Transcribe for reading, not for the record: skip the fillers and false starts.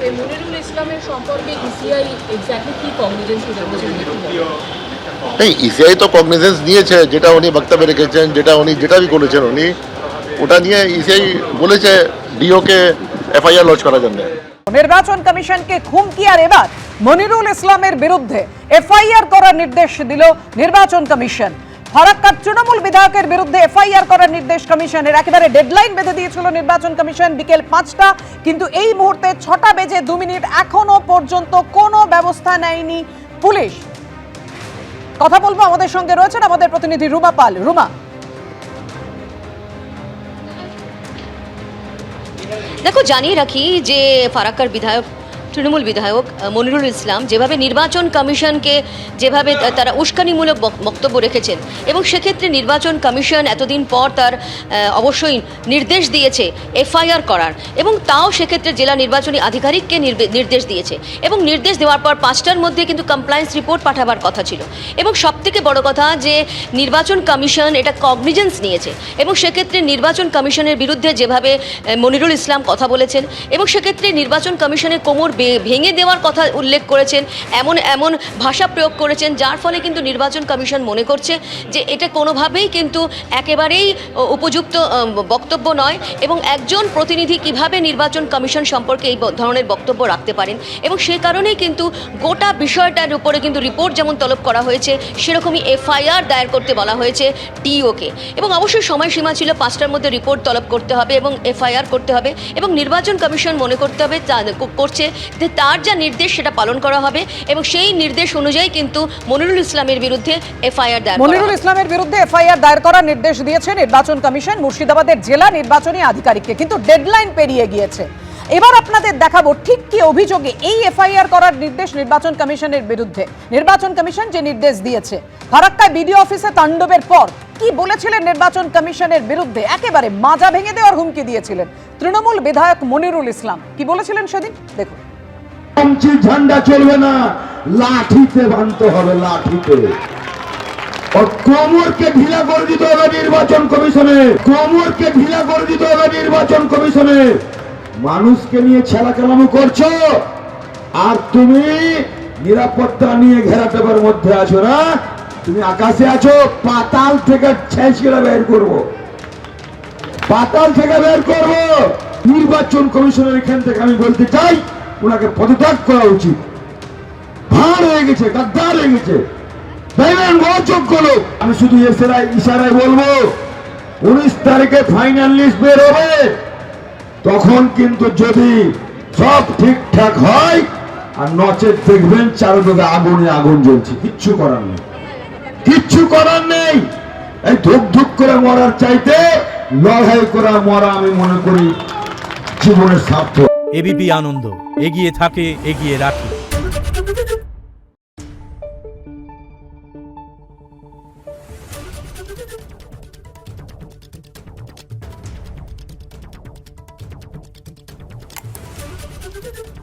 যে মনিরুল ইসলামের সম্পর্কে ইসিআই এক্স্যাক্টলি কি কগনিজেন্স জানিয়েছে? नहीं, ইসিআই তো কগনিজেন্স নিয়েছে, যেটা উনি বক্তব্যে রেখেছেন, যেটা भी করেছেন উনি, ওটা নিয়ে ইসিআই বলেছে ডিওকে এফআইআর লঞ্চ করার জন্য। নির্বাচন কমিশনকে হুমকি, আর এবার মনিরুল ইসলামের বিরুদ্ধে এফআইআর করার নির্দেশ দিল নির্বাচন কমিশন। ফারাক্কার তৃণমূল বিধায়কের বিরুদ্ধে এফআইআর করার নির্দেশ কমিশনের। একেবারে ডেডলাইন বেঁধে দিয়েছিল নির্বাচন কমিশন বিকেল 5টা, কিন্তু এই মুহূর্তে 6টা বেজে 2 মিনিট এখনো পর্যন্ত কোনো ব্যবস্থা নেয়নি পুলিশ। কথা বলবো, আমাদের সঙ্গে রয়েছেন আমাদের প্রতিনিধি রুমা পাল। রুমা, দেখো, জানিয়ে রাখি যে ফারাক্কার তৃণমূল বিধায়ক মনিরুল ইসলাম যেভাবে নির্বাচন কমিশনকে যেভাবে তারা উস্কানিমূলক বক্তব্য রেখেছেন, এবং সেক্ষেত্রে নির্বাচন কমিশন এতদিন পর তার অবশ্যই নির্দেশ দিয়েছে এফআইআর করার, এবং তাও সেক্ষেত্রে জেলা নির্বাচনী আধিকারিককে নির্দেশ দিয়েছে, এবং নির্দেশ দেওয়ার পর 5টার মধ্যে কিন্তু কমপ্লায়েন্স রিপোর্ট পাঠাবার কথা ছিল। এবং সবথেকে বড় কথা যে নির্বাচন কমিশন এটা কগনিজেন্স নিয়েছে, এবং সেক্ষেত্রে নির্বাচন কমিশনের বিরুদ্ধে যেভাবে মনিরুল ইসলাম কথা বলেছেন, এবং সেক্ষেত্রে নির্বাচন কমিশনের কোমর ভেঙে দেওয়ার কথা উল্লেখ করেছেন, এমন ভাষা প্রয়োগ করেছেন, যার ফলে কিন্তু নির্বাচন কমিশন মনে করছে যে এটা কোনোভাবেই কিন্তু একেবারেই উপযুক্ত বক্তব্য নয়, এবং একজন প্রতিনিধি কিভাবে নির্বাচন কমিশন সম্পর্কে এই ধরনের বক্তব্য রাখতে পারেন। এবং সেই কারণেই কিন্তু গোটা বিষয়টার উপরে কিন্তু রিপোর্ট যেমন তলব করা হয়েছে, সেরকমই এফআইআর দায়ের করতে বলা হয়েছে ডিওকে। এবং অবশ্যই সময়সীমা ছিল 5টার মধ্যে রিপোর্ট তলব করতে হবে এবং এফআইআর করতে হবে, এবং নির্বাচন কমিশন মনে করছে যে তার যা নির্দেশ সেটা পালন করা হবে, এবং সেই নির্দেশ অনুযায়ী কিন্তু মনিরুল ইসলামের বিরুদ্ধে এফআইআর দায়ের মনিরুল ইসলামের বিরুদ্ধে এফআইআর দায়ের করার নির্দেশ দিয়েছে নির্বাচন কমিশন মুর্শিদাবাদের জেলা নির্বাচনী আধিকারিককে, কিন্তু ডেডলাইন পেরিয়ে গিয়েছে। এবার আপনাদের দেখাবো ঠিক কি অভিযোগে এই এফআইআর করার নির্দেশ নির্বাচন কমিশনের বিরুদ্ধে। নির্বাচন কমিশন যে নির্দেশ দিয়েছে, ফারাক্কায় বিডিও অফিসে তাণ্ডবের পর কি বলেছিলেন নির্বাচন কমিশনের বিরুদ্ধে? একেবারে মাজা ভেঙে দেওয়ার হুমকি দিয়েছিলেন তৃণমূল বিধায়ক মনিরুল ইসলাম। কি বলেছিলেন সেদিন দেখুন। ঝান্ডা চলবে না, লাঠিতে বাঁধতে হবে, লাঠিতে। কোমরকে ঢিলা করে দিতে হবে নির্বাচন কমিশনে, কোমরকে ঢিলা করে দিতে হবে নির্বাচন কমিশনে। মানুষকে নিয়ে ছেলাকেলামো করছো, আর তুমি নিরাপত্তা নিয়ে ঘেরাটোপের মধ্যে আছো না, তুমি আকাশে আছো, পাতাল থেকে ছেঁচড়ে বের করবো, পাতাল থেকে বের করবো। নির্বাচন কমিশনের এখান থেকে আমি বলতে চাই, ওনাকে পদত্যাগ করা উচিত। ভাঁড় হয়ে গেছে, গাদ্দার হয়ে গেছে, অযোগ্য লোক। আমি শুধু ইশারায় বলবো, 19 তারিখে ফাইনাল লিস্ট বের হবে, তখন কিন্তু যদি সব ঠিকঠাক হয়, আর নচেত দেখবেন চারদিকে আগুনে আগুন জ্বলছে, কিচ্ছু করার নেই, কিচ্ছু করার নেই। এই ধুক ধুক করে মরার চাইতে লড়াই করা মরা আমি মনে করি জীবনের সার্থক। এবিপি আনন্দ, এগিয়ে থাকে, এগিয়ে রাখে। Thank you.